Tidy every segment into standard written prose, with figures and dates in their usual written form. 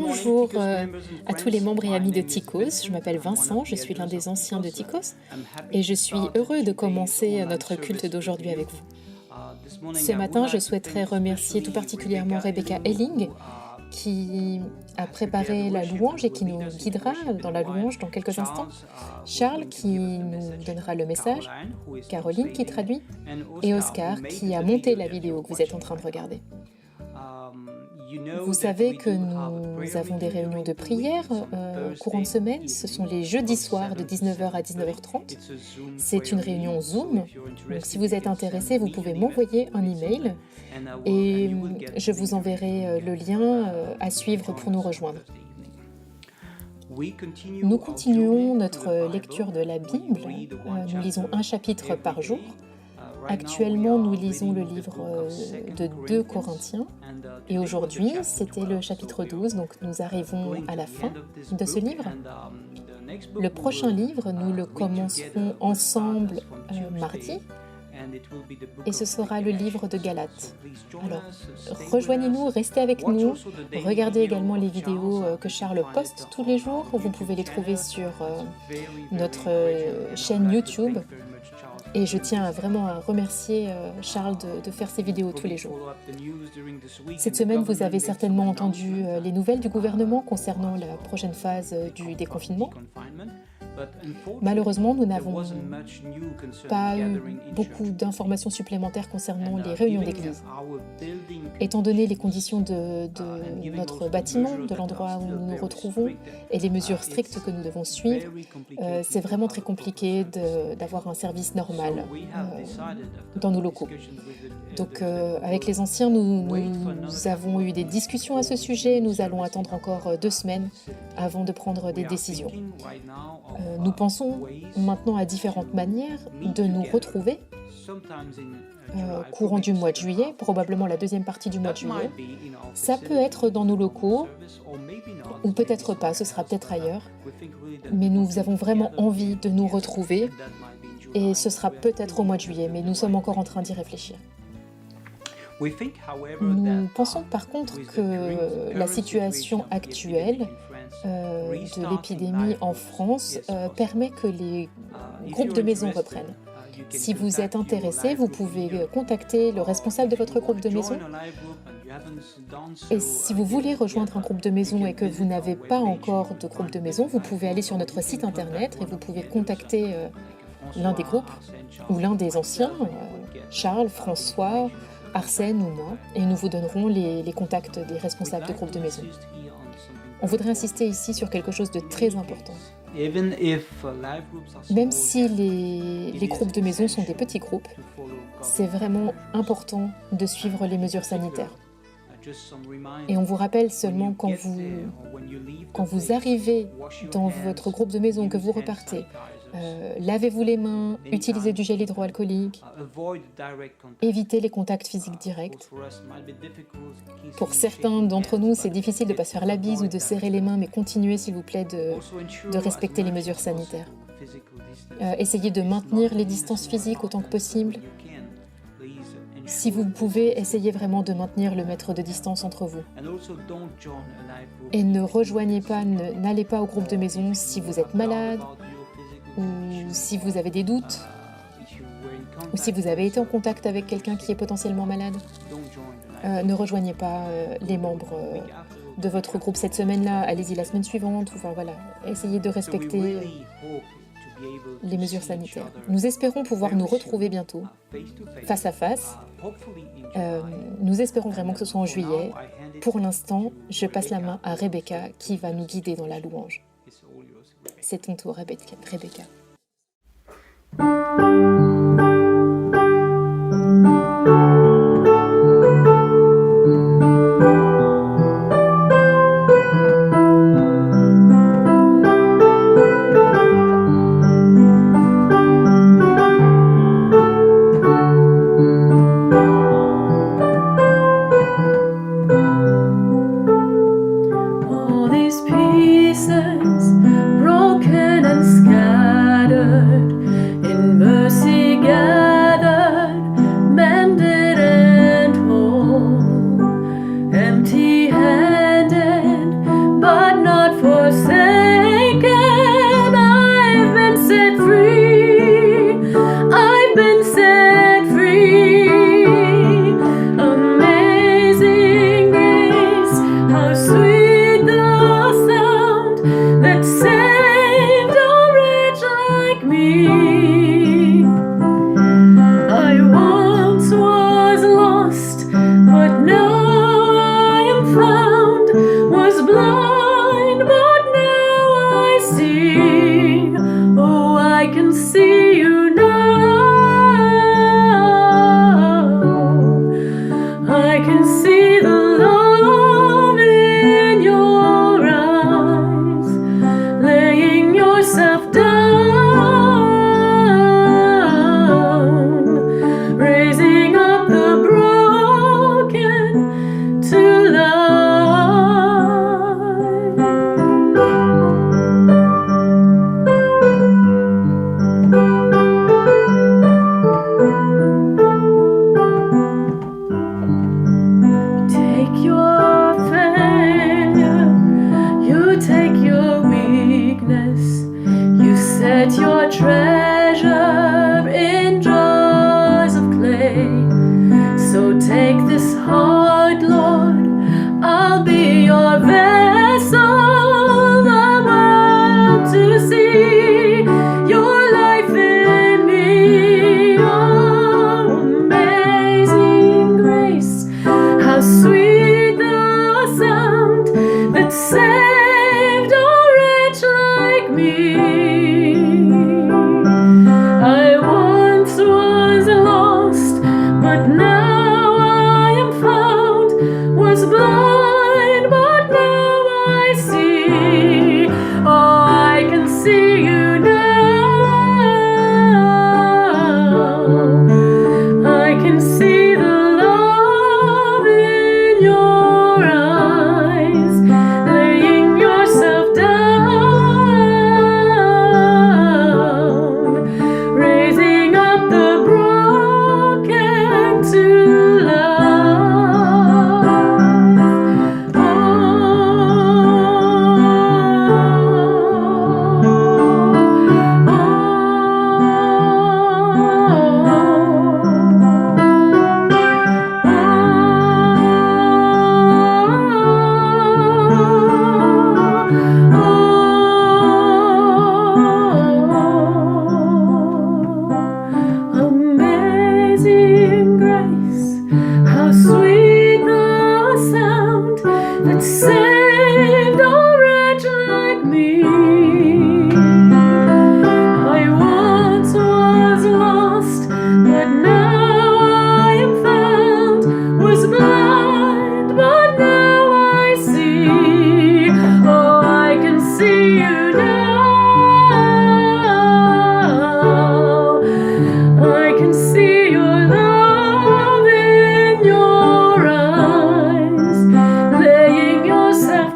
Bonjour à tous les membres et amis de Ticos. Je m'appelle Vincent, je suis l'un des anciens de Ticos et je suis heureux de commencer notre culte d'aujourd'hui avec vous. Ce matin, je souhaiterais remercier tout particulièrement Rebecca Elling qui a préparé la louange et qui nous guidera dans la louange dans quelques instants, Charles qui nous donnera le message, Caroline qui traduit et Oscar qui a monté la vidéo que vous êtes en train de regarder. Vous savez que nous avons des réunions de prière courant de semaine. Ce sont les jeudis soirs de 19h à 19h30. C'est une réunion Zoom. Donc si vous êtes intéressé, vous pouvez m'envoyer un email et je vous enverrai le lien à suivre pour nous rejoindre. Nous continuons notre lecture de la Bible. Nous lisons un chapitre par jour. Actuellement, nous lisons le livre de 2 Corinthiens et aujourd'hui, c'était le chapitre 12, donc nous arrivons à la fin de ce livre. Le prochain livre, nous le commencerons ensemble mardi et ce sera le livre de Galates. Alors, rejoignez-nous, restez avec nous, regardez également les vidéos que Charles poste tous les jours. Vous pouvez les trouver sur notre chaîne YouTube. Et je tiens vraiment à remercier Charles de faire ces vidéos tous les jours. Cette semaine, vous avez certainement entendu les nouvelles du gouvernement concernant la prochaine phase du déconfinement. Malheureusement, nous n'avons pas eu beaucoup d'informations supplémentaires concernant les réunions d'église. Étant donné les conditions de notre bâtiment, de l'endroit où nous nous retrouvons, et les mesures strictes que nous devons suivre, c'est vraiment très compliqué d'avoir un service normal dans nos locaux. Donc, avec les anciens, nous avons eu des discussions à ce sujet. Nous allons attendre encore 2 semaines avant de prendre des décisions. Nous pensons maintenant à différentes manières de nous retrouver courant du mois de juillet, probablement la deuxième partie du mois de juillet. Ça peut être dans nos locaux ou peut-être pas, ce sera peut-être ailleurs. Mais nous avons vraiment envie de nous retrouver et ce sera peut-être au mois de juillet, mais nous sommes encore en train d'y réfléchir. Nous pensons par contre que la situation actuelle de l'épidémie en France permet que les groupes de maison reprennent. Si vous êtes intéressé, vous pouvez contacter le responsable de votre groupe de maison. Et si vous voulez rejoindre un groupe de maison et que vous n'avez pas encore de groupe de maison, vous pouvez aller sur notre site internet et vous pouvez contacter l'un des groupes ou l'un des anciens, Charles, François, Arsène ou moi, et nous vous donnerons les contacts des responsables de groupes de maison. On voudrait insister ici sur quelque chose de très important. Même si les groupes de maison sont des petits groupes, c'est vraiment important de suivre les mesures sanitaires. Et on vous rappelle seulement quand vous arrivez dans votre groupe de maison, que vous repartez, lavez-vous les mains, utilisez du gel hydroalcoolique, évitez les contacts physiques directs. Pour certains d'entre nous, c'est difficile de ne pas se faire la bise ou de serrer les mains, mais continuez s'il vous plaît de respecter les mesures sanitaires. Essayez de maintenir les distances physiques autant que possible. Si vous pouvez, essayez vraiment de maintenir le mètre de distance entre vous. Et ne rejoignez pas, n'allez pas au groupe de maison si vous êtes malade, ou si vous avez des doutes, ou si vous avez été en contact avec quelqu'un qui est potentiellement malade. Ne rejoignez pas les membres de votre groupe cette semaine-là, allez-y la semaine suivante, enfin voilà, essayez de respecter les mesures sanitaires. Nous espérons pouvoir nous retrouver bientôt, face à face. Nous espérons vraiment que ce soit en juillet. Pour l'instant, je passe la main à Rebecca qui va nous guider dans la louange. C'est ton tour, Rebecca. All these pieces broken and scattered in mercy. blind, but now I see. Oh, I can see you now. I can see the love in your eyes, laying yourself down, raising up the broken to life. Take your failure, you take your weakness, you set your treasure in jars of clay. So take this heart, Lord, I'll be your vessel, the world to see your life in me. Oh, amazing grace, how sweet the sound that saved a wretch like me. I once was lost, but now I am found, was blind, but now I see. Oh, I can see you now. I can see the love in your eyes, laying yourself down, raising up the broken to life. Amazing grace, how sweet the sound that saved a wretch like me. I once was lost, but now I am found, was blind, but now I see. Oh, I can see you now. I can see your love in your eyes, laying yourself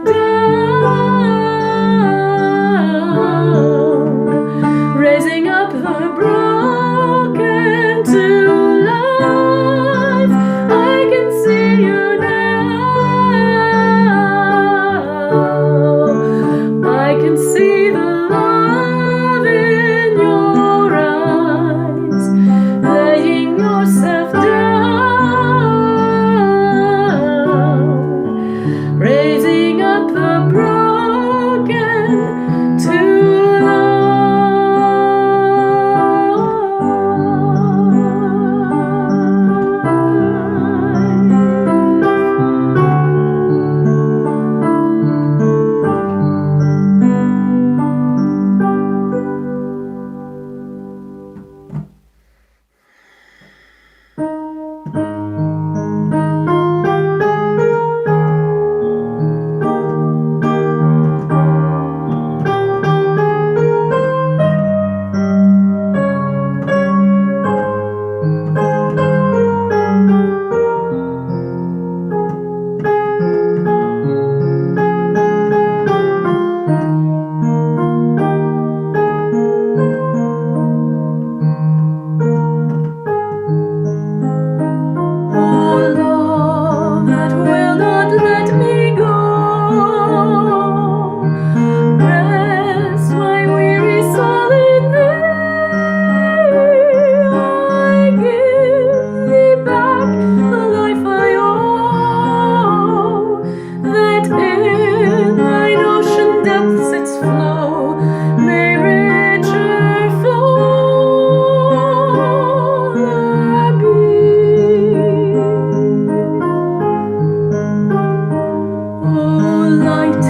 light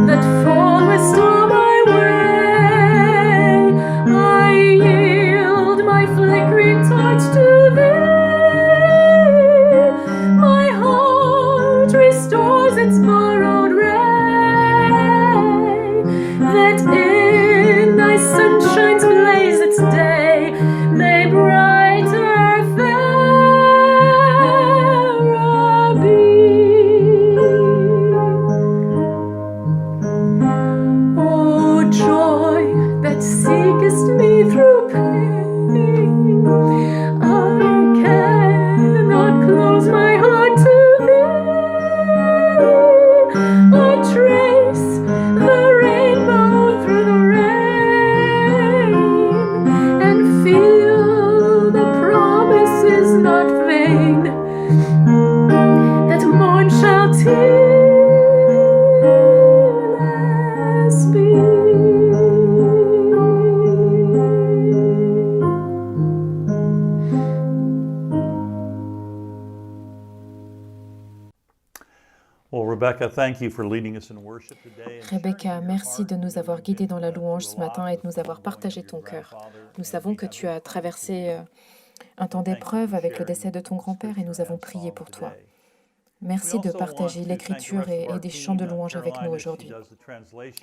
that fall restore my way. I yield my flickering torch to thee. My heart restores its borrowed ray, that in thy sunshine's blaze its day may brighter, fairer be. O joy that seekest me through pain, I cannot close my heart to thee. I trace the rainbow through the rain and feel the promise is not vain, that morn shall tearless be. Well, Rebecca, thank you for leading us in worship today. Rebecca, merci de nous avoir guidés dans la louange ce matin et de nous avoir partagé ton cœur. Nous savons que tu as traversé un temps d'épreuve avec le décès de ton grand-père et nous avons prié pour toi. Merci de partager l'écriture et des chants de louange avec nous aujourd'hui.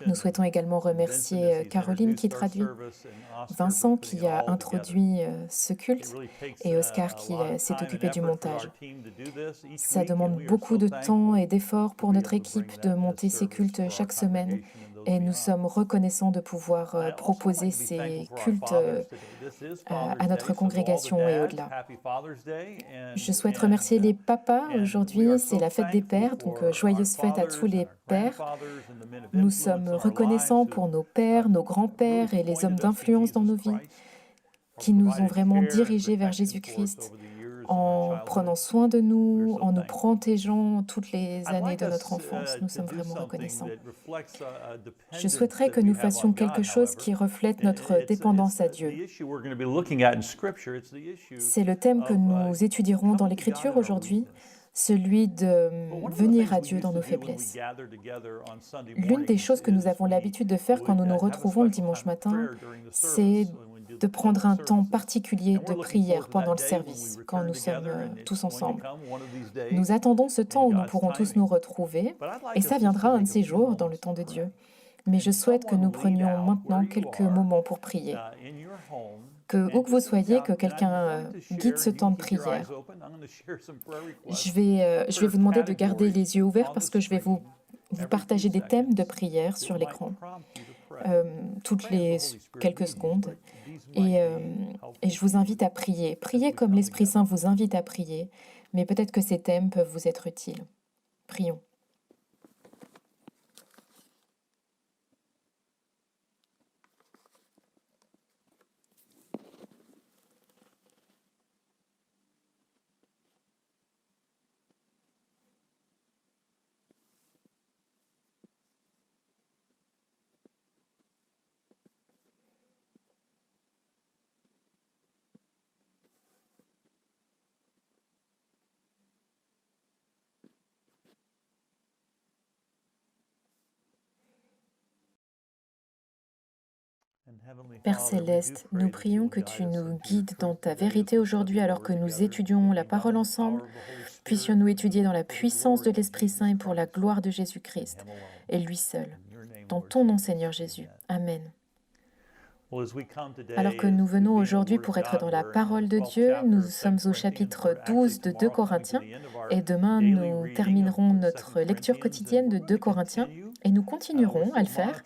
Nous souhaitons également remercier Caroline qui traduit, Vincent qui a introduit ce culte et Oscar qui s'est occupé du montage. Ça demande beaucoup de temps et d'efforts pour notre équipe de monter ces cultes chaque semaine et nous sommes reconnaissants de pouvoir proposer ces cultes à notre congrégation et au-delà. Je souhaite remercier les papas aujourd'hui, c'est la fête des pères, donc joyeuse fête à tous les pères. Nous sommes reconnaissants pour nos pères, nos grands-pères et les hommes d'influence dans nos vies qui nous ont vraiment dirigés vers Jésus-Christ en prenant soin de nous, en nous protégeant toutes les années de notre enfance. Nous sommes vraiment reconnaissants. Je souhaiterais que nous fassions quelque chose qui reflète notre dépendance à Dieu. C'est le thème que nous étudierons dans l'Écriture aujourd'hui, celui de venir à Dieu dans nos faiblesses. L'une des choses que nous avons l'habitude de faire quand nous nous retrouvons le dimanche matin, c'est de prendre un temps particulier de prière pendant le service, quand nous sommes tous ensemble. Nous attendons ce temps où nous pourrons tous nous retrouver, et ça viendra un de ces jours dans le temps de Dieu. Mais je souhaite que nous prenions maintenant quelques moments pour prier. Que, où que vous soyez, que quelqu'un guide ce temps de prière. Je vais vous demander de garder les yeux ouverts parce que je vais vous partager des thèmes de prière sur l'écran toutes les quelques secondes. Et je vous invite à prier. Priez comme l'Esprit Saint vous invite à prier, mais peut-être que ces thèmes peuvent vous être utiles. Prions. Père Céleste, nous prions que tu nous guides dans ta vérité aujourd'hui alors que nous étudions la parole ensemble. Puissions-nous étudier dans la puissance de l'Esprit Saint et pour la gloire de Jésus-Christ, et lui seul. Dans ton nom, Seigneur Jésus. Amen. Alors que nous venons aujourd'hui pour être dans la parole de Dieu, nous sommes au chapitre 12 de 2 Corinthiens et demain nous terminerons notre lecture quotidienne de 2 Corinthiens et nous continuerons à le faire.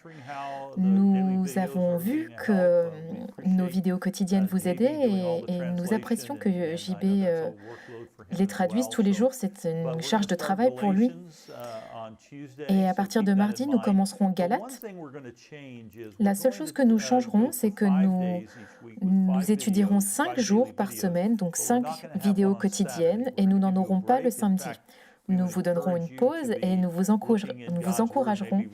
Nous avons vu que nos vidéos quotidiennes vous aidaient et nous apprécions que JB les traduise tous les jours. C'est une charge de travail pour lui. Et à partir de mardi, nous commencerons Galates. La seule chose que nous changerons, c'est que nous étudierons 5 jours par semaine, donc 5 vidéos quotidiennes, et nous n'en aurons pas le samedi. Nous vous donnerons une pause et nous vous encouragerons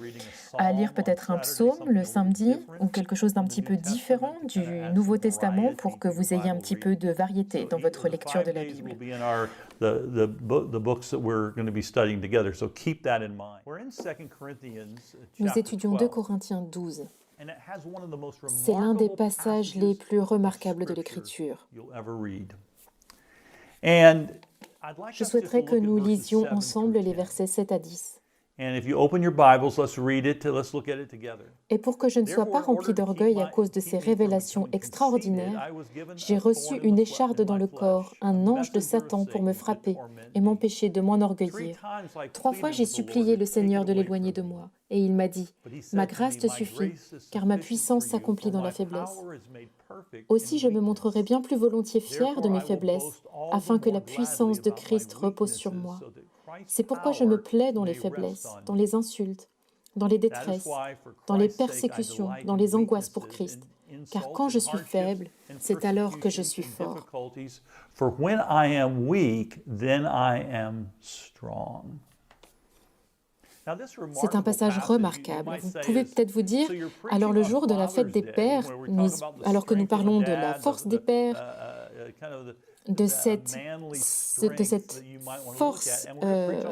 à lire peut-être un psaume le samedi ou quelque chose d'un petit peu différent du Nouveau Testament pour que vous ayez un petit peu de variété dans votre lecture de la Bible. Nous étudions 2 Corinthiens 12. C'est l'un des passages les plus remarquables de l'Écriture. Je souhaiterais que nous lisions ensemble les versets 7 à 10. Et pour que je ne sois pas rempli d'orgueil à cause de ces révélations extraordinaires, j'ai reçu une écharde dans le corps, un ange de Satan pour me frapper et m'empêcher de m'enorgueillir. 3 fois j'ai supplié le Seigneur de l'éloigner de moi, et il m'a dit, « Ma grâce te suffit, car ma puissance s'accomplit dans la faiblesse. » Aussi je me montrerai bien plus volontiers fier de mes faiblesses, afin que la puissance de Christ repose sur moi. C'est pourquoi je me plais dans les faiblesses, dans les insultes, dans les détresses, dans les persécutions, dans les angoisses pour Christ. Car quand je suis faible, c'est alors que je suis fort. C'est un passage remarquable. Vous pouvez peut-être vous dire, alors le jour de la fête des pères, alors que nous parlons de la force des pères, de cette force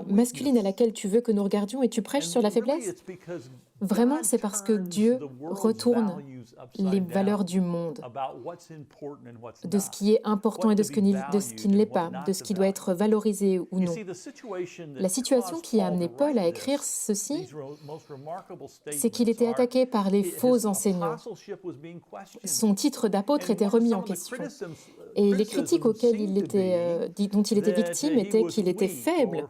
masculine à laquelle tu veux que nous regardions et tu prêches sur la faiblesse? Vraiment, c'est parce que Dieu retourne les valeurs du monde, de ce qui est important et de ce qui ne l'est pas, de ce qui doit être valorisé ou non. La situation qui a amené Paul à écrire ceci, c'est qu'il était attaqué par les faux enseignants. Son titre d'apôtre était remis en question. Et les critiques dont il était victime étaient qu'il était faible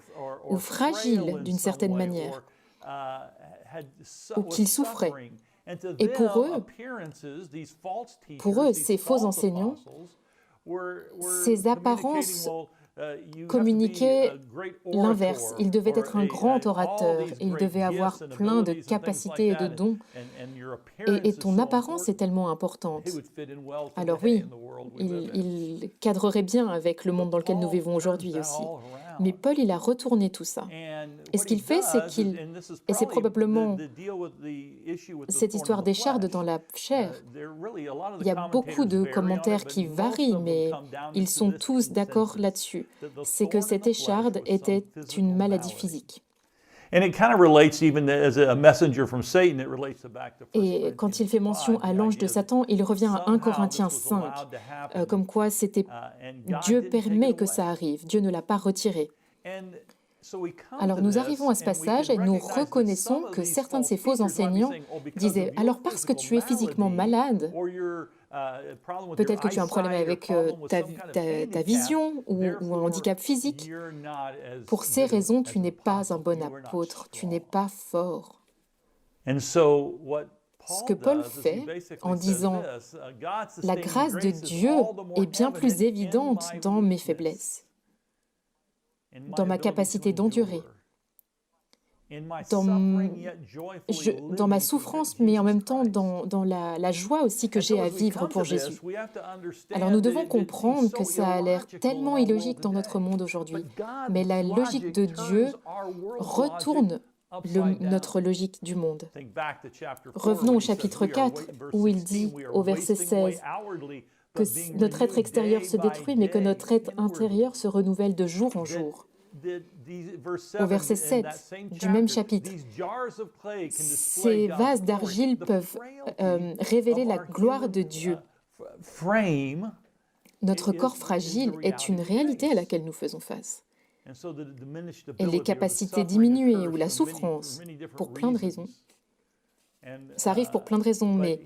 ou fragile d'une certaine manière, ou qu'il souffrait. Et pour eux, ces faux enseignants, ces apparences communiquaient l'inverse. Il devait être un grand orateur, il devait avoir plein de capacités et de dons. Et ton apparence est tellement importante. Alors oui, il cadrerait bien avec le monde dans lequel nous vivons aujourd'hui aussi. Mais Paul, il a retourné tout ça. Et ce qu'il fait, et c'est probablement cette histoire d'écharde dans la chair, il y a beaucoup de commentaires qui varient, mais ils sont tous d'accord là-dessus. C'est que cette écharde était une maladie physique. Et quand il fait mention à l'ange de Satan, il revient à 1 Corinthiens 5, comme quoi Dieu permet que ça arrive, Dieu ne l'a pas retiré. Alors nous arrivons à ce passage et nous reconnaissons que certains de ces faux enseignants disaient « Alors parce que tu es physiquement malade, peut-être que tu as un problème avec ta vision ou un handicap physique. Pour ces raisons, tu n'es pas un bon apôtre, tu n'es pas fort. » Ce que Paul fait en disant « La grâce de Dieu est bien plus évidente dans mes faiblesses, dans ma capacité d'endurer, dans ma souffrance, mais en même temps dans la joie aussi que j'ai à vivre pour Jésus. » Alors nous devons comprendre que ça a l'air tellement illogique dans notre monde aujourd'hui, mais la logique de Dieu retourne notre logique du monde. Revenons au chapitre 4, où il dit au verset 16 que notre être extérieur se détruit, mais que notre être intérieur se renouvelle de jour en jour. Au verset 7 du même chapitre, ces vases d'argile peuvent révéler la gloire de Dieu. Notre corps fragile est une réalité à laquelle nous faisons face. Et les capacités diminuées ou la souffrance, pour plein de raisons. Ça arrive pour plein de raisons, mais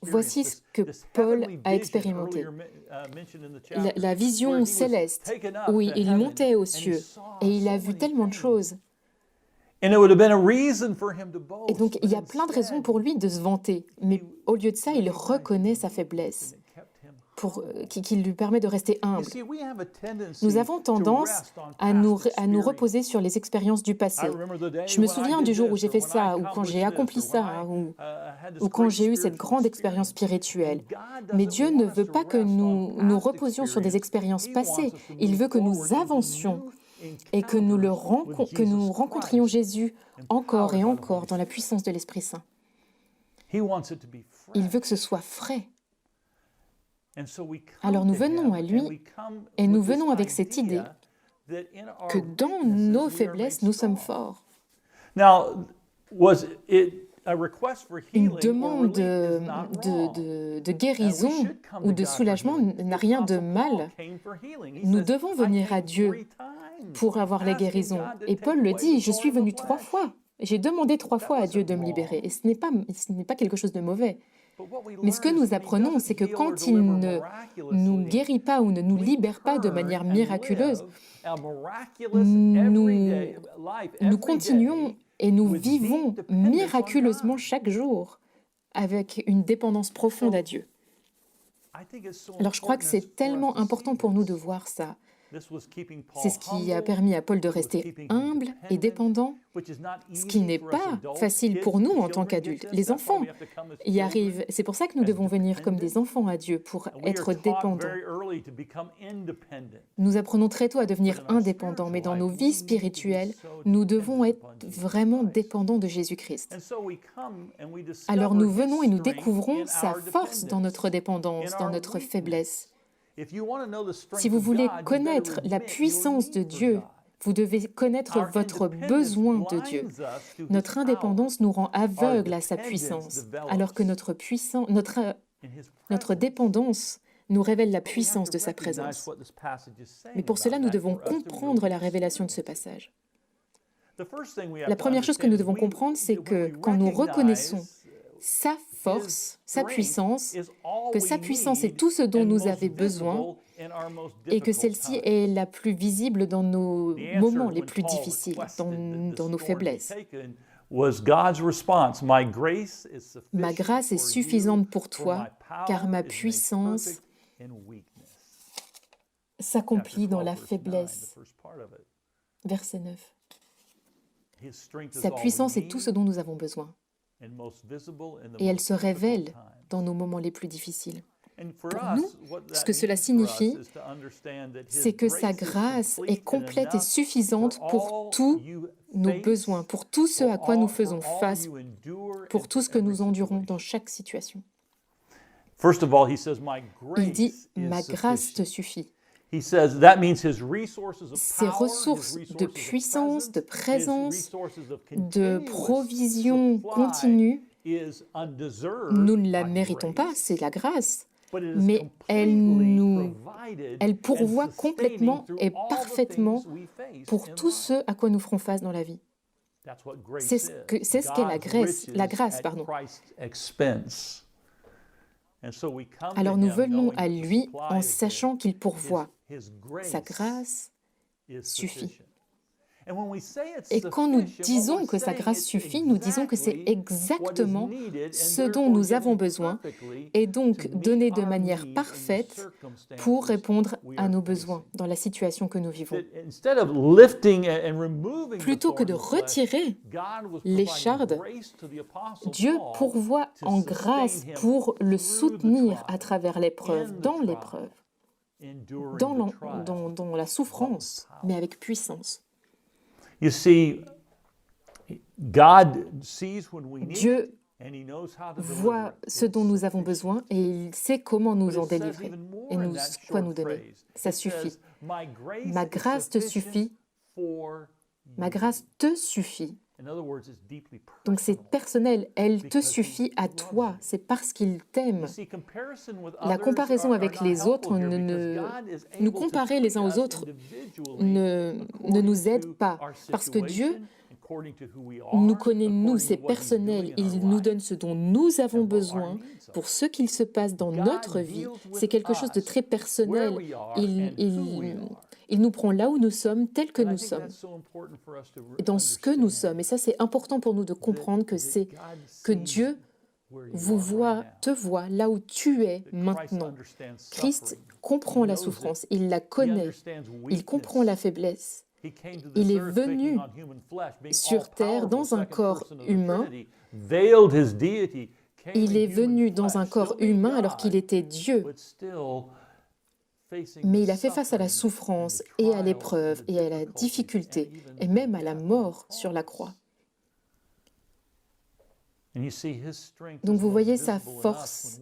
voici ce que Paul a expérimenté. La vision céleste, où il montait aux cieux, et il a vu tellement de choses. Et donc, il y a plein de raisons pour lui de se vanter, mais au lieu de ça, il reconnaît sa faiblesse, qui lui permet de rester humble. Nous avons tendance à nous reposer sur les expériences du passé. Je me souviens du jour où j'ai fait ça, ou quand j'ai accompli ça, ou quand j'ai eu cette grande expérience spirituelle. Mais Dieu ne veut pas que nous nous reposions sur des expériences passées. Il veut que nous avancions et que que nous rencontrions Jésus encore et encore dans la puissance de l'Esprit Saint. Il veut que ce soit frais. Alors nous venons à lui et nous venons avec cette idée que dans nos faiblesses, nous sommes forts. Une demande de guérison ou de soulagement n'a rien de mal. Nous devons venir à Dieu pour avoir la guérison. Et Paul le dit, je suis venu 3 fois. J'ai demandé 3 fois à Dieu de me libérer. Et ce n'est pas quelque chose de mauvais. Mais ce que nous apprenons, c'est que quand il ne nous guérit pas ou ne nous libère pas de manière miraculeuse, nous continuons et nous vivons miraculeusement chaque jour avec une dépendance profonde à Dieu. Alors je crois que c'est tellement important pour nous de voir ça. C'est ce qui a permis à Paul de rester humble et dépendant, ce qui n'est pas facile pour nous en tant qu'adultes. Les enfants y arrivent. C'est pour ça que nous devons venir comme des enfants à Dieu pour être dépendants. Nous apprenons très tôt à devenir indépendants, mais dans nos vies spirituelles, nous devons être vraiment dépendants de Jésus-Christ. Alors nous venons et nous découvrons sa force dans notre dépendance, dans notre faiblesse. Si vous voulez connaître la puissance de Dieu, vous devez connaître votre besoin de Dieu. Notre indépendance nous rend aveugles à sa puissance, alors que notre dépendance nous révèle la puissance de sa présence. Mais pour cela, nous devons comprendre la révélation de ce passage. La première chose que nous devons comprendre, c'est que quand nous reconnaissons sa force, sa puissance, que sa puissance est tout ce dont nous avons besoin et que celle-ci est la plus visible dans nos moments les plus difficiles, dans nos faiblesses. Ma grâce est suffisante pour toi, car ma puissance s'accomplit dans la faiblesse. Verset 9. Sa puissance est tout ce dont nous avons besoin. Et elle se révèle dans nos moments les plus difficiles. Pour nous, ce que cela signifie, c'est que sa grâce est complète et suffisante pour tous nos besoins, pour tout ce à quoi nous faisons face, pour tout ce que nous endurons dans chaque situation. Il dit « Ma grâce te suffit ». Ses ressources de puissance, de présence, de provision continue, nous ne la méritons pas, c'est la grâce, mais elle pourvoit complètement et parfaitement pour tout ce à quoi nous ferons face dans la vie. C'est ce qu'est la grâce. Alors nous venons à lui en sachant qu'il pourvoit. Sa grâce suffit. Et quand nous disons que sa grâce suffit, nous disons que c'est exactement ce dont nous avons besoin et donc donné de manière parfaite pour répondre à nos besoins dans la situation que nous vivons. Plutôt que de retirer l'écharde, Dieu pourvoit en grâce pour le soutenir à travers l'épreuve, dans l'épreuve, dans la souffrance, mais avec puissance. Dieu voit ce dont nous avons besoin et il sait comment nous en délivrer et quoi nous donner. Ça suffit. Ma grâce te suffit. Ma grâce te suffit. Donc c'est personnel, elle te suffit à toi, c'est parce qu'il t'aime. La comparaison avec les autres, nous comparer les uns aux autres ne nous aide pas, parce que Dieu nous connaît, nous, c'est personnel, il nous donne ce dont nous avons besoin pour ce qu'il se passe dans notre vie. C'est quelque chose de très personnel. Il nous prend là où nous sommes, tels que nous sommes, dans ce que nous sommes. Et ça, c'est important pour nous de comprendre que Dieu te voit là où tu es maintenant. Christ comprend la souffrance, il la connaît, il comprend la faiblesse. Il est venu sur terre dans un corps humain. Il est venu dans un corps humain alors qu'il était Dieu. mais il a fait face à la souffrance et à l'épreuve et à la difficulté et même à la mort sur la croix. Donc vous voyez, sa force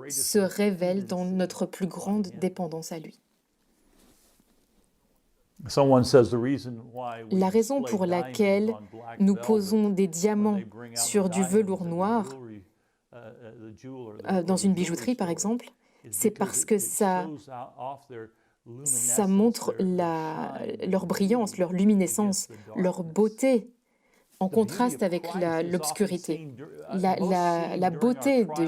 se révèle dans notre plus grande dépendance à lui. La raison pour laquelle nous posons des diamants sur du velours noir, dans une bijouterie par exemple, c'est parce que ça montre leur brillance, leur luminescence, leur beauté, en contraste avec l'obscurité. La beauté de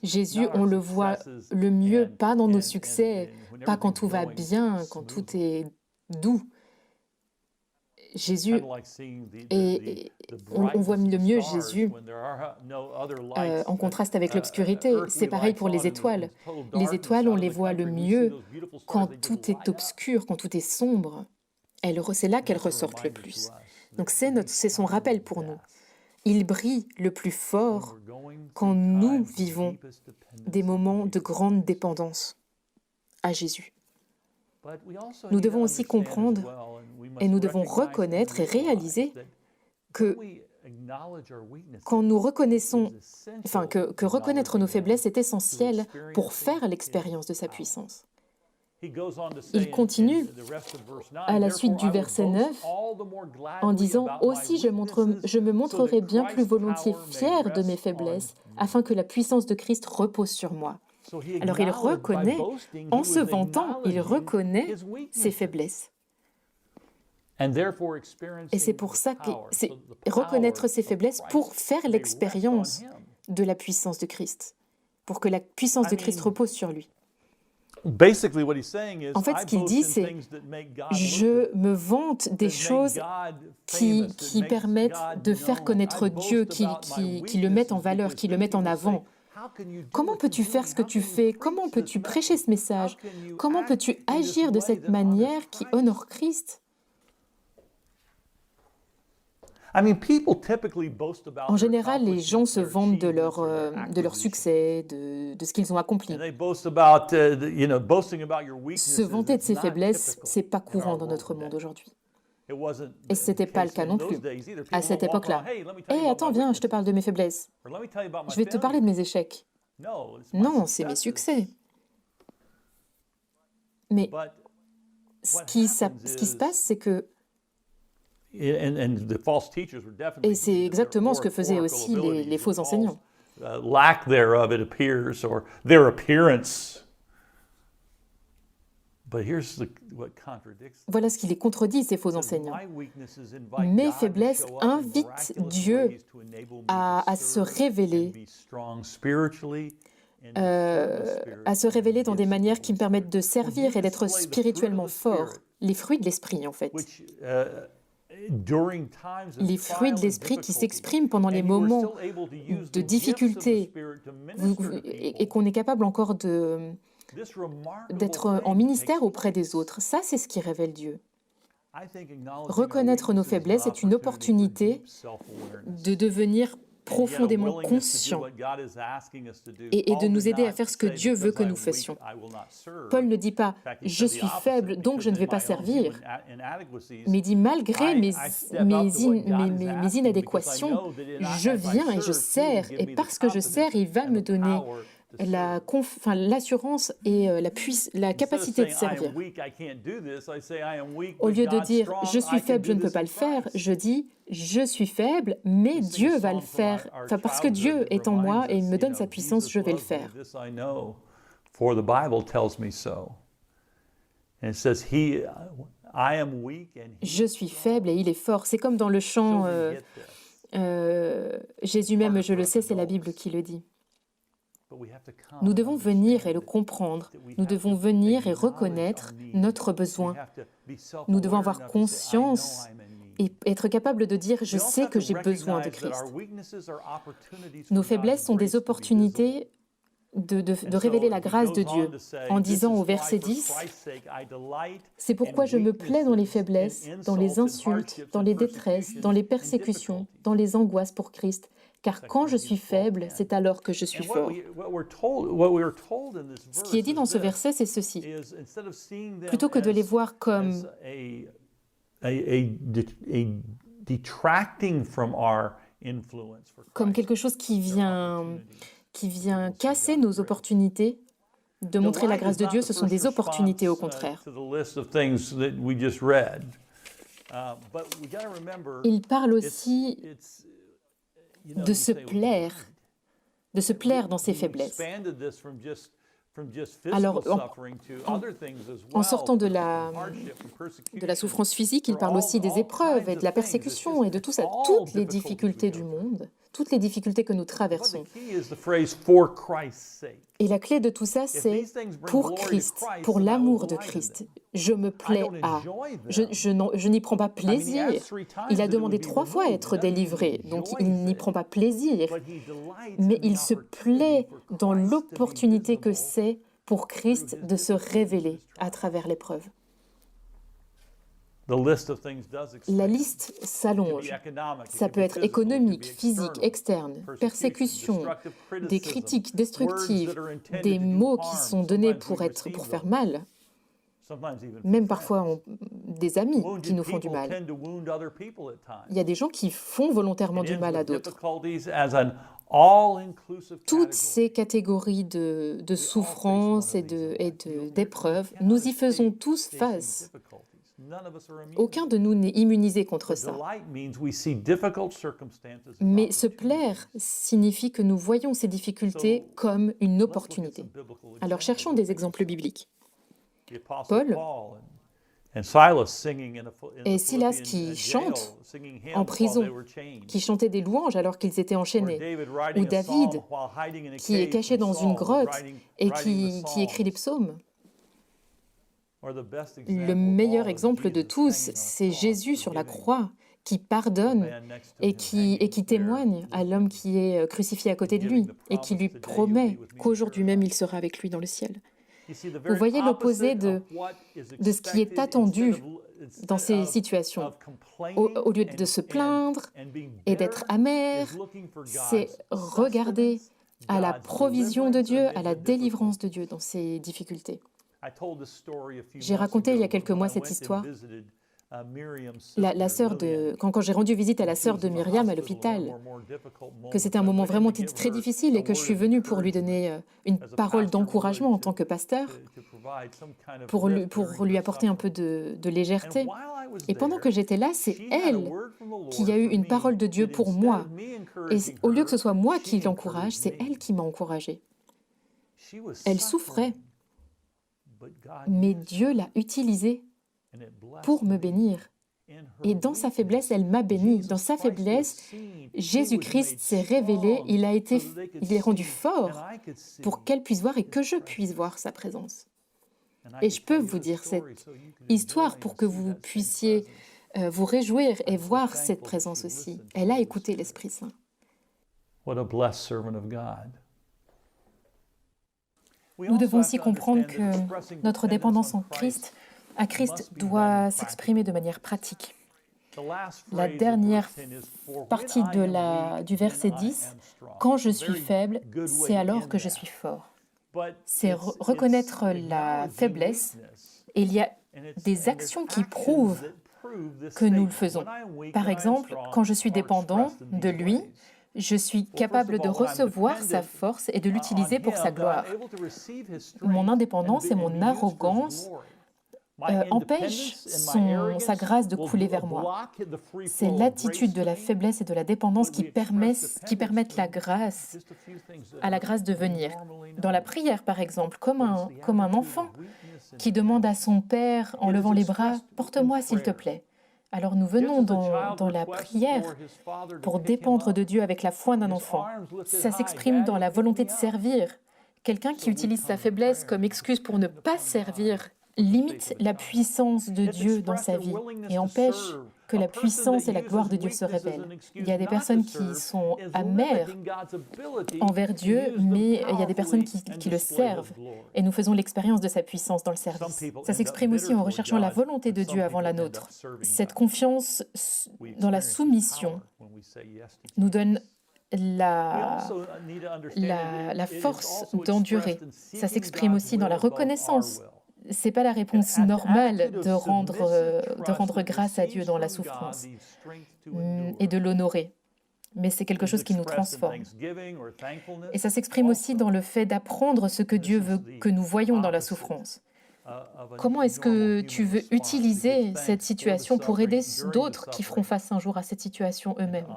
Jésus, on le voit le mieux, pas dans nos succès, pas quand tout va bien, quand tout est doux. Jésus, on voit le mieux Jésus en contraste avec l'obscurité. C'est pareil pour les étoiles. Les étoiles, on les voit le mieux quand tout est obscur, quand tout est sombre. C'est là qu'elles ressortent le plus. Donc c'est son rappel pour nous. Il brille le plus fort quand nous vivons des moments de grande dépendance à Jésus. Nous devons aussi comprendre et nous devons reconnaître et réaliser que quand nous reconnaissons, que reconnaître nos faiblesses est essentiel pour faire l'expérience de sa puissance. Il continue à la suite du verset 9 en disant « Aussi je me montrerai bien plus volontiers fier de mes faiblesses afin que la puissance de Christ repose sur moi. » Alors il reconnaît, en se vantant, il reconnaît ses faiblesses. Et c'est pour ça que c'est reconnaître ses faiblesses pour faire l'expérience de la puissance de Christ, pour que la puissance de Christ repose sur lui. En fait, ce qu'il dit, c'est « Je me vante des choses qui permettent de faire connaître Dieu, qui le mettent en valeur, qui le mettent en avant. » Comment peux-tu faire ce que tu fais? Comment peux-tu prêcher ce message? Comment peux-tu agir de cette manière qui honore Christ? En général, les gens se vantent de leur succès, de ce qu'ils ont accompli. Se vanter de ses faiblesses, c'est pas courant dans notre monde aujourd'hui. Et ce n'était pas le cas non plus, à cette époque-là. « Hé, attends, viens, je te parle de mes faiblesses. Je vais te parler de mes échecs. » Non, c'est mes succès. Mais ce qui se passe, c'est que... Et c'est exactement ce que faisaient aussi les faux enseignants. Voilà ce qui les contredit, ces faux enseignants. Mes faiblesses invitent Dieu à se révéler, dans des manières qui me permettent de servir et d'être spirituellement fort. Les fruits de l'esprit, en fait. Les fruits de l'esprit qui s'expriment pendant les moments de difficulté et qu'on est capable encore d'être en ministère auprès des autres. Ça, c'est ce qui révèle Dieu. Reconnaître nos faiblesses est une opportunité de devenir profondément conscient et de nous aider à faire ce que Dieu veut que nous fassions. Paul ne dit pas « je suis faible, donc je ne vais pas servir », mais il dit « malgré mes inadéquations, je viens et je sers, et parce que je sers, il va me donner l'assurance et la capacité de servir. » Au lieu de dire « je suis faible, je ne peux pas le faire », je dis « je suis faible, mais Dieu va le faire. Parce que Dieu est en moi et il me donne sa puissance, je vais le faire. » Je suis faible et il est fort. C'est comme dans le chant Jésus même, je le sais, c'est la Bible qui le dit. Nous devons venir et le comprendre. Nous devons venir et reconnaître notre besoin. Nous devons avoir conscience et être capable de dire « je sais que j'ai besoin de Christ ». Nos faiblesses sont des opportunités de révéler la grâce de Dieu en disant au verset 10 « C'est pourquoi je me plais dans les faiblesses, dans les insultes, dans les détresses, dans les persécutions, dans les angoisses pour Christ, car quand je suis faible, c'est alors que je suis fort. Ce qui est dit dans ce verset, c'est ceci. Plutôt que de les voir comme quelque chose qui vient casser nos opportunités de montrer la grâce de Dieu, ce sont des opportunités au contraire. Il parle aussi de se plaire dans ses faiblesses. Alors, en sortant de la souffrance physique, il parle aussi des épreuves et de la persécution et de tout ça, toutes les difficultés du monde, toutes les difficultés que nous traversons. Et la clé de tout ça, c'est pour Christ, pour l'amour de Christ. Je me plais à. Je n'y prends pas plaisir. Il a demandé 3 fois à être délivré, donc il n'y prend pas plaisir. Mais il se plaît dans l'opportunité que c'est pour Christ de se révéler à travers l'épreuve. La liste s'allonge. Ça peut être économique, physique, externe, persécution, des critiques destructives, des mots qui sont donnés pour faire mal, même parfois des amis qui nous font du mal. Il y a des gens qui font volontairement du mal à d'autres. Toutes ces catégories de souffrance et d'épreuves, nous y faisons tous face. Aucun de nous n'est immunisé contre ça. Mais se plaire signifie que nous voyons ces difficultés comme une opportunité. Alors cherchons des exemples bibliques. Paul et Silas qui chantent en prison, qui chantaient des louanges alors qu'ils étaient enchaînés, ou David qui est caché dans une grotte et qui écrit les psaumes. Le meilleur exemple de tous, c'est Jésus sur la croix, qui pardonne et qui témoigne à l'homme qui est crucifié à côté de lui et qui lui promet qu'aujourd'hui même il sera avec lui dans le ciel. Vous voyez l'opposé de ce qui est attendu dans ces situations. Au lieu de se plaindre et d'être amer, c'est regarder à la provision de Dieu, à la délivrance de Dieu dans ces difficultés. J'ai raconté il y a quelques mois cette histoire. Quand j'ai rendu visite à la sœur de Myriam à l'hôpital, que c'était un moment vraiment très difficile et que je suis venue pour lui donner une parole d'encouragement en tant que pasteur, pour lui apporter un peu de légèreté. Et pendant que j'étais là, c'est elle qui a eu une parole de Dieu pour moi. Et au lieu que ce soit moi qui l'encourage, c'est elle qui m'a encouragée. Elle souffrait, mais Dieu l'a utilisée pour me bénir. Et dans sa faiblesse, elle m'a béni. Dans sa faiblesse, Jésus-Christ s'est révélé, il est rendu fort pour qu'elle puisse voir et que je puisse voir sa présence. Et je peux vous dire cette histoire pour que vous puissiez vous réjouir et voir cette présence aussi. Elle a écouté l'Esprit Saint. Nous devons aussi comprendre que notre dépendance en Christ, à Christ, doit s'exprimer de manière pratique. La dernière partie du verset 10, « Quand je suis faible, c'est alors que je suis fort ». C'est reconnaître la faiblesse et il y a des actions qui prouvent que nous le faisons. Par exemple, quand je suis dépendant de lui, je suis capable de recevoir sa force et de l'utiliser pour sa gloire. Mon indépendance et mon arrogance empêchent sa grâce de couler vers moi. C'est l'attitude de la faiblesse et de la dépendance qui permettent à la grâce de venir. Dans la prière, par exemple, comme un enfant qui demande à son père en levant les bras « Porte-moi, s'il te plaît ». Alors nous venons dans la prière pour dépendre de Dieu avec la foi d'un enfant. Ça s'exprime dans la volonté de servir. Quelqu'un qui utilise sa faiblesse comme excuse pour ne pas servir limite la puissance de Dieu dans sa vie et empêche que la puissance et la gloire de Dieu se révèlent. Il y a des personnes qui sont amères envers Dieu, mais il y a des personnes qui le servent. Et nous faisons l'expérience de sa puissance dans le service. Ça s'exprime aussi en recherchant la volonté de Dieu avant la nôtre. Cette confiance dans la soumission nous donne la force d'endurer. Ça s'exprime aussi dans la reconnaissance. Ce n'est pas la réponse normale de rendre grâce à Dieu dans la souffrance et de l'honorer. Mais c'est quelque chose qui nous transforme. Et ça s'exprime aussi dans le fait d'apprendre ce que Dieu veut que nous voyons dans la souffrance. Comment est-ce que tu veux utiliser cette situation pour aider d'autres qui feront face un jour à cette situation eux-mêmes?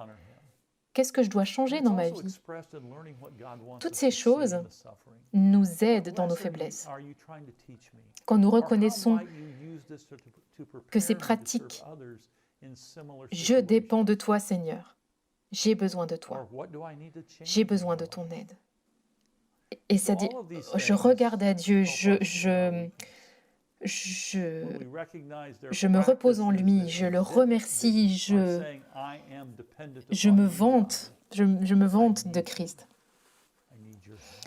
Qu'est-ce que je dois changer dans ma vie? Toutes ces choses nous aident dans nos faiblesses. Quand nous reconnaissons que ces pratiques, je dépends de toi, Seigneur. J'ai besoin de toi. J'ai besoin de ton aide. Et ça dit, je regarde à Dieu, je me repose en lui, je le remercie, je me vante de Christ.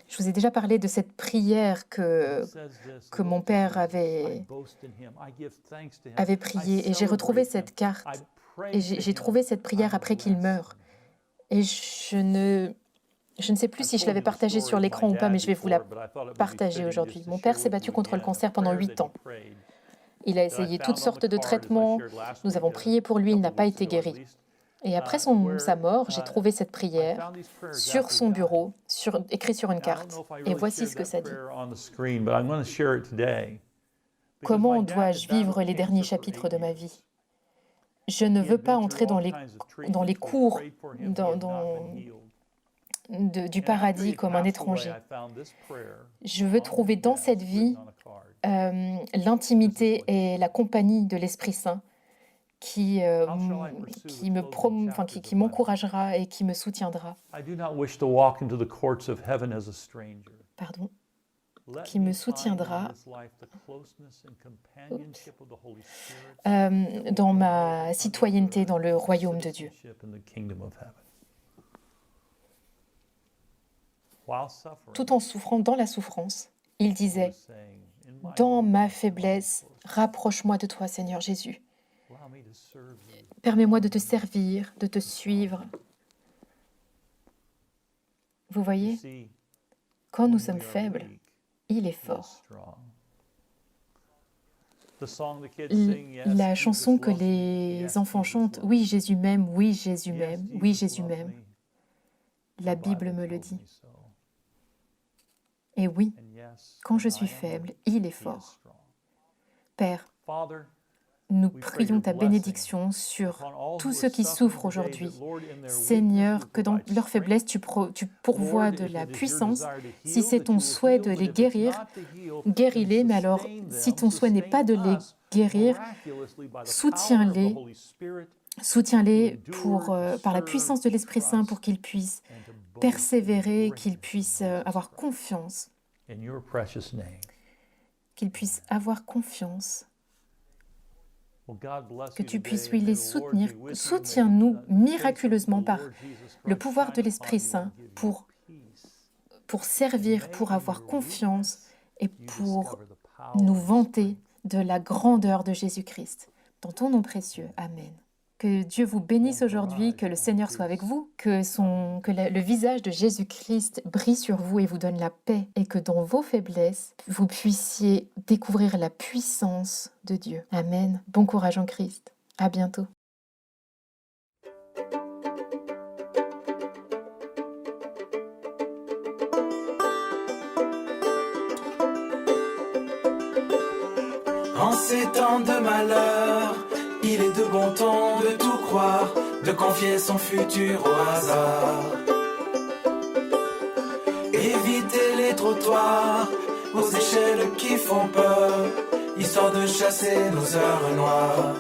Je vous ai déjà parlé de cette prière que mon père avait priée, et j'ai retrouvé cette carte, et j'ai trouvé cette prière après qu'il meure. Et je ne sais plus si je l'avais partagée sur l'écran ou pas, mais je vais vous la partager aujourd'hui. Mon père s'est battu contre le cancer pendant 8 ans. Il a essayé toutes sortes de traitements. Nous avons prié pour lui, il n'a pas été guéri. Et après sa mort, j'ai trouvé cette prière sur son bureau, écrite sur une carte. Et voici ce que ça dit. Comment dois-je vivre les derniers chapitres de ma vie? Je ne veux pas entrer dans les cours du paradis comme un étranger. Je veux trouver dans cette vie l'intimité et la compagnie de l'Esprit Saint qui m'encouragera et qui me soutiendra. Pardon. Qui me soutiendra dans ma citoyenneté dans le royaume de Dieu. Tout en souffrant dans la souffrance, il disait, « Dans ma faiblesse, rapproche-moi de toi, Seigneur Jésus. Permets-moi de te servir, de te suivre. » Vous voyez, quand nous sommes faibles, il est fort. La chanson que les enfants chantent, « Oui, Jésus m'aime, oui, Jésus m'aime, oui, Jésus m'aime. » La Bible me le dit. Et oui, quand je suis faible, il est fort. Père, nous prions ta bénédiction sur tous ceux qui souffrent aujourd'hui. Seigneur, que dans leur faiblesse, tu pourvois de la puissance. Si c'est ton souhait de les guérir, guéris-les. Mais alors, si ton souhait n'est pas de les guérir, soutiens-les par la puissance de l'Esprit Saint pour qu'ils puissent persévérer, qu'ils puissent avoir confiance. Qu'ils puissent avoir confiance. Que tu puisses, oui, les soutenir. Soutiens-nous miraculeusement par le pouvoir de l'Esprit Saint pour servir, pour avoir confiance et pour nous vanter de la grandeur de Jésus-Christ. Dans ton nom précieux. Amen. Que Dieu vous bénisse aujourd'hui, que le Seigneur soit avec vous, que le visage de Jésus-Christ brille sur vous et vous donne la paix, et que dans vos faiblesses, vous puissiez découvrir la puissance de Dieu. Amen. Bon courage en Christ. À bientôt. En ces temps de malheur, il est de bon ton de tout croire, de confier son futur au hasard. Éviter les trottoirs, aux échelles qui font peur, histoire de chasser nos heures noires.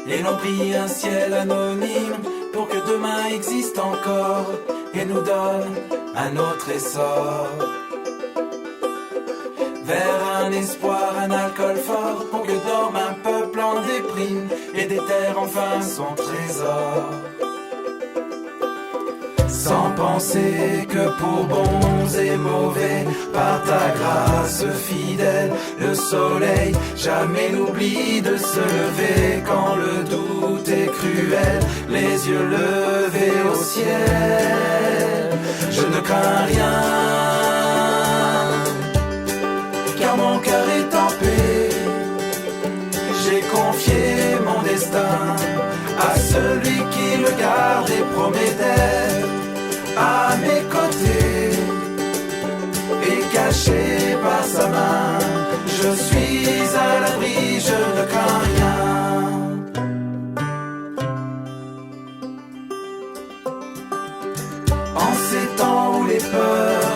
Et l'on prie un ciel anonyme pour que demain existe encore et nous donne un autre essor. Vers un espoir, un alcool fort, pour que dorme un peuple en déprime et déterre enfin son trésor. Sans penser que pour bons et mauvais, par ta grâce fidèle, le soleil jamais n'oublie de se lever quand le doute est cruel, les yeux levés ciel. Je ne crains rien, car mon cœur est en paix. J'ai confié mon destin à celui qui le garde et promet d'être à mes côtés et caché par sa main. Je suis à l'abri, je ne crains rien. En ces temps où les peurs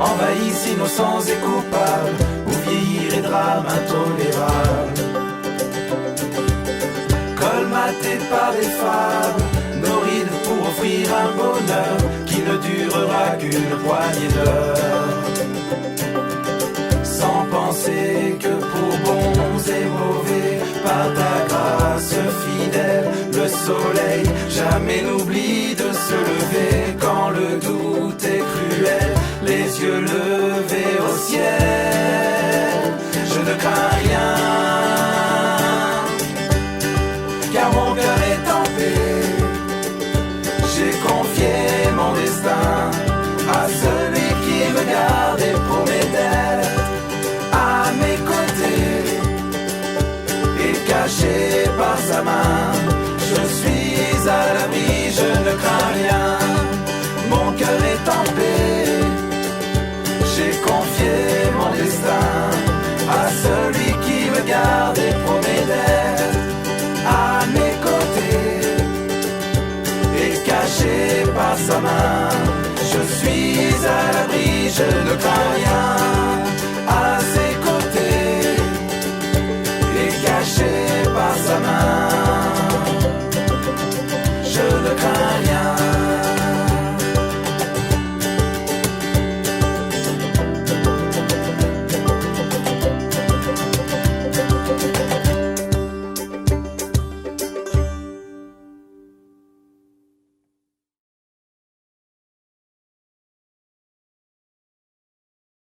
envahissent innocents et coupables, où vieillir et drame intolérable, colmatés par des fables, nos rides pour offrir un bonheur qui ne durera qu'une poignée d'heures. Sans penser que pour bons et mauvais, par ta grâce fidèle, le soleil jamais n'oublie de se lever. Quand le doute est cruel, les yeux levés au ciel, je ne crains rien, car mon cœur est en paix. J'ai confié mon destin à celui qui me garde et promet d'être à mes côtés et caché par sa main. Je suis à l'abri, je ne crains rien. Mon cœur est en paix. J'ai confié mon destin à celui qui me garde et promet d'être à mes côtés et caché par sa main. Je suis à l'abri, je ne crains rien.